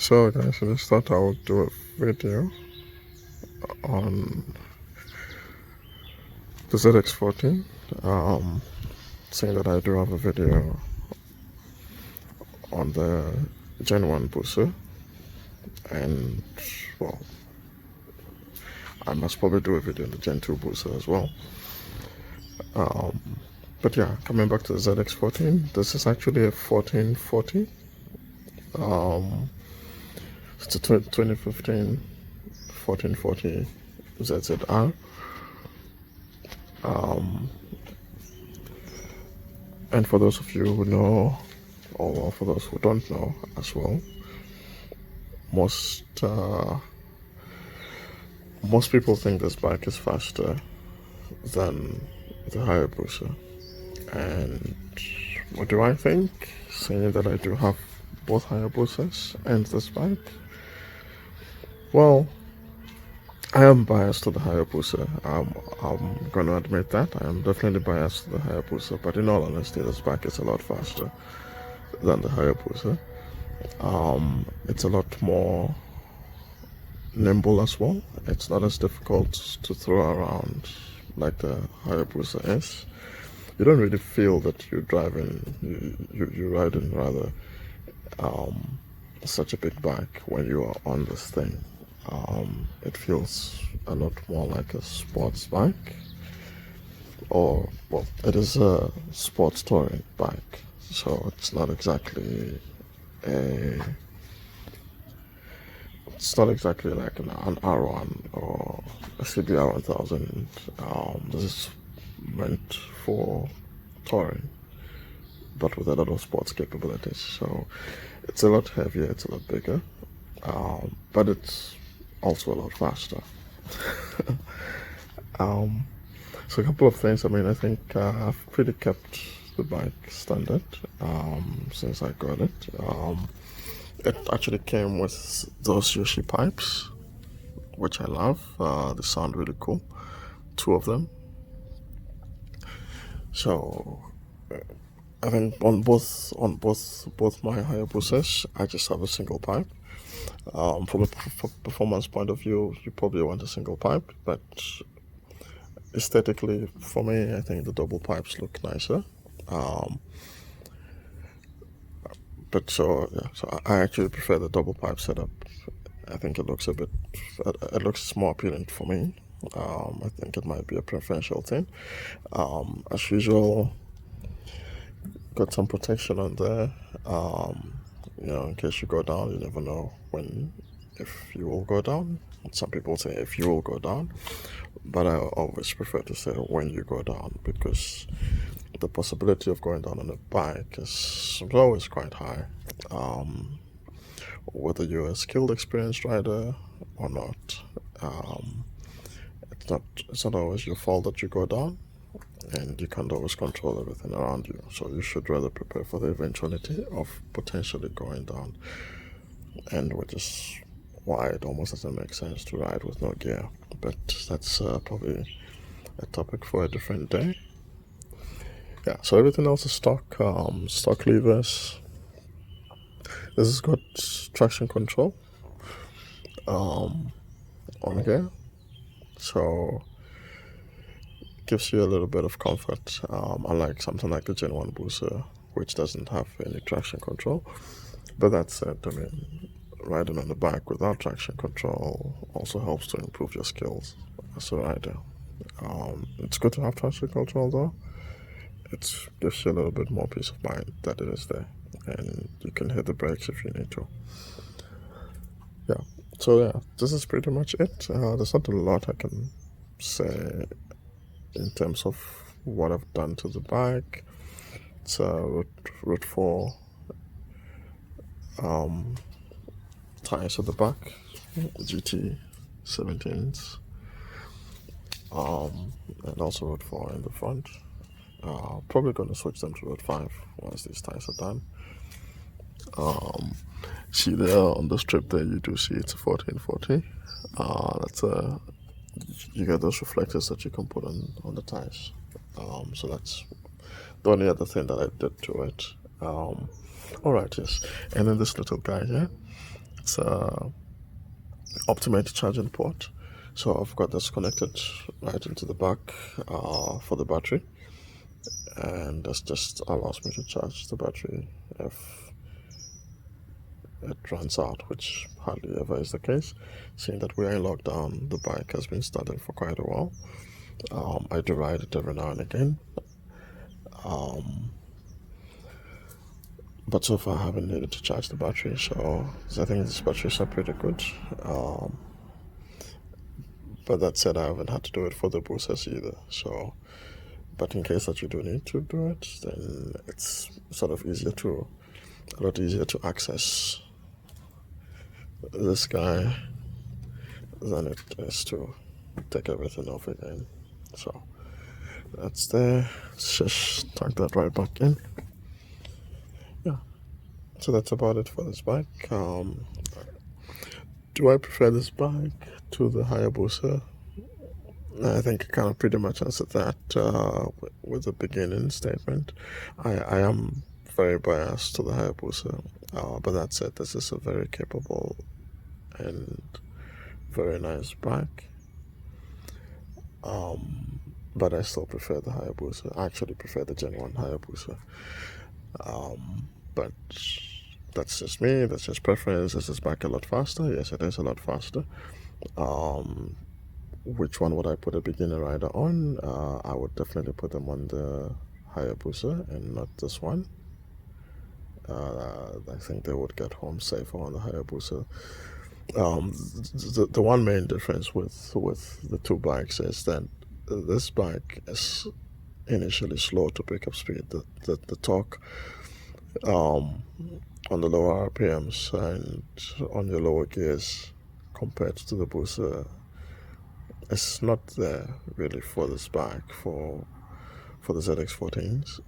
So guys, I just thought I would do a video on the ZX14, saying that I do have a video on the Gen 1 booster, and well, I must probably do a video on the Gen 2 booster as well. But yeah, coming back to the ZX14, this is actually a 1440. It's a 2015 1440 ZZR. And for those of you who know, or for those who don't know as well, most people think this bike is faster than the Hayabusa. And what do I think? Saying that I do have both Hayabusas and this bike? Well, I am biased to the Hayabusa. I'm going to admit that. I am definitely biased to the Hayabusa, but in all honesty, this bike is a lot faster than the Hayabusa. It's a lot more nimble as well. It's not as difficult to throw around like the Hayabusa is. You don't really feel that you're driving, you're riding rather such a big bike when you are on this thing. It feels a lot more like a sports bike, or well, it is a sports touring bike, so it's not exactly like an R1 or a CBR 1000. This is meant for touring, but with a lot of sports capabilities. So it's a lot heavier, it's a lot bigger, but it's also a lot faster. So a couple of things. I mean, I think I've pretty kept the bike standard since I got it. It actually came with those Yoshi pipes, which I love. They sound really cool. 2 of them. So I think on both my Hayabusas, I just have a single pipe. From a performance point of view, you probably want a single pipe, but aesthetically, for me, I think the double pipes look nicer. But so I actually prefer the double pipe setup. I think it looks more appealing for me. I think it might be a preferential thing. As usual, got some protection on there. In case you go down, you never know if you will go down. Some people say if you will go down, but I always prefer to say when you go down, because the possibility of going down on a bike is always quite high. Whether you're a skilled, experienced rider or not, it's not always your fault that you go down, and you can't always control everything around you. So you should rather prepare for the eventuality of potentially going down, and which is why it almost doesn't make sense to ride with no gear. But that's probably a topic for a different day. Yeah, so everything else is stock levers. This has got traction control on here, so gives you a little bit of comfort, unlike something like the Gen 1 booster, which doesn't have any traction control. But that said, I mean, riding on the bike without traction control also helps to improve your skills as a rider. It's good to have traction control though. It gives you a little bit more peace of mind that it is there, and you can hit the brakes if you need to. Yeah, so yeah, this is pretty much it. There's not a lot I can say in terms of what I've done to the bike. It's a Route 4 tires at the back, GT 17s, and also Route 4 in the front. Probably going to switch them to Route 5 once these tires are done. See there on the strip there, you do see it's a 1440. You get those reflectors that you can put on the tires. So that's the only other thing that I did to it. Alright, yes. And then this little guy here, it's a optimate charging port. So I've got this connected right into the back for the battery, and this just allows me to charge the battery if it runs out, which hardly ever is the case. Seeing that we are in lockdown, the bike has been started for quite a while. I do ride it every now and again, but so far I haven't needed to charge the battery, so I think these batteries are pretty good. But that said, I haven't had to do it for the boosters either. So, but in case that you do need to do it, then it's sort of a lot easier to access this guy than it is to take everything off again. So that's there. Let's just tuck that right back in. Yeah. So that's about it for this bike. Do I prefer this bike to the Hayabusa? I think I kind of pretty much answered that with the beginning statement. I am very biased to the Hayabusa, but that said, this is a very capable and very nice bike. But I still prefer the Hayabusa. I actually prefer the Gen 1 Hayabusa. But that's just me, that's just preference. Is this bike a lot faster? Yes, it is a lot faster. Which one would I put a beginner rider on? I would definitely put them on the Hayabusa and not this one. I think they would get home safer on the Hayabusa. The one main difference with the two bikes is that this bike is initially slow to pick up speed. The torque on the lower RPMs and on your lower gears compared to the Busa, it's not there really for this bike, for the ZX14s.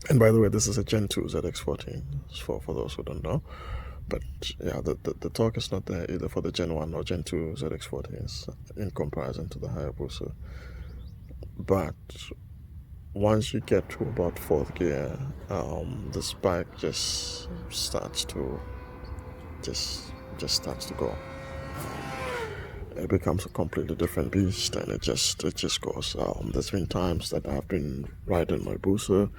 And by the way, this is a Gen 2 ZX14, for those who don't know. But yeah, the torque is not there either for the Gen 1 or Gen 2 ZX14s in comparison to the Hayabusa. But once you get to about 4th gear, this bike just starts to go. It becomes a completely different beast, and it just goes. There's been times that I've been riding my Busa.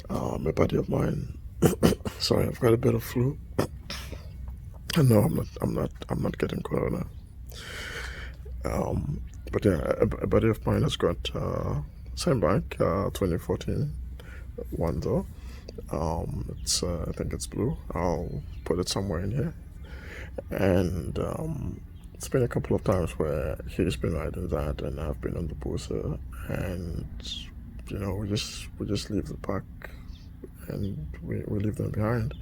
A buddy of mine, sorry, I've got a bit of flu. No, I'm not getting corona. But yeah, a buddy of mine has got same bike, 2014 one though. It's I think it's blue. I'll put it somewhere in here. And it's been a couple of times where he's been riding that, and I've been on the Busa, and we just leave the pack, and we leave them behind.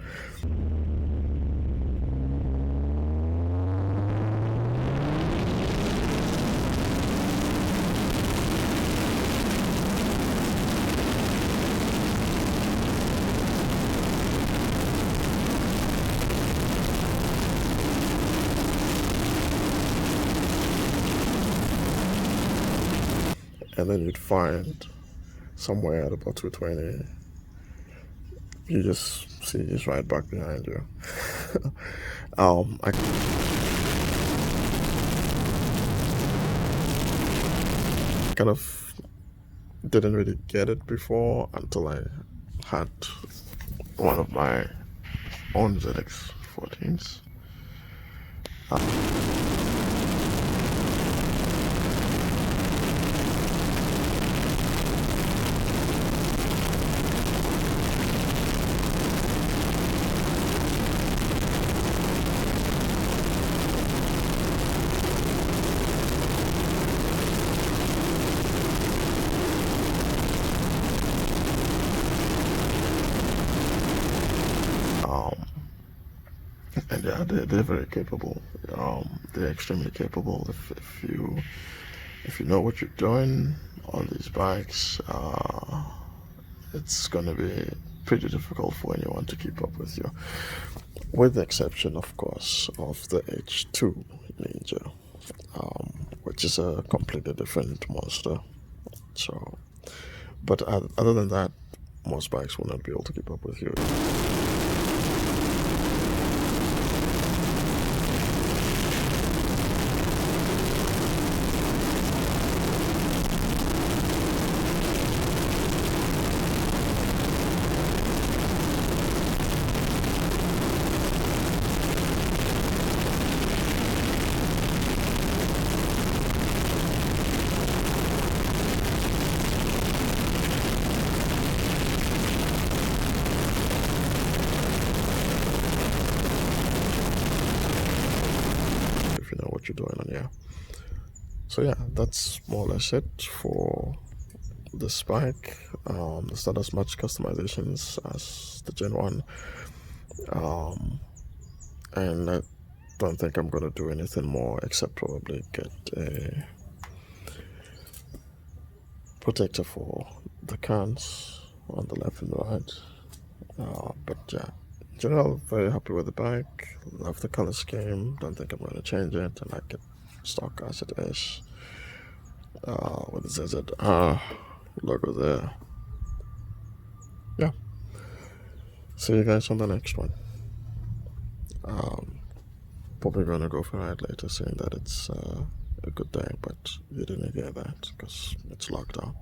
And then you'd find somewhere at about 220, you just see he's right back behind you. I kind of didn't really get it before until I had one of my own ZX14s. And yeah, they're very capable. They're extremely capable. If you know what you're doing on these bikes, it's gonna be pretty difficult for anyone to keep up with you, with the exception, of course, of the H2 Ninja, which is a completely different monster. So, but other than that, most bikes will not be able to keep up with you. doing on here. So yeah, that's more or less it for this bike. There's not as much customizations as the Gen 1. And I don't think I'm going to do anything more except probably get a protector for the cans on the left and right. But yeah, in general, very happy with the bike. Love the color scheme. Don't think I'm going to change it. I like it stock as it is. With the ZZR logo there. Yeah. See you guys on the next one. Probably gonna go for a ride later, saying that it's a good day, but you didn't hear that because it's locked down.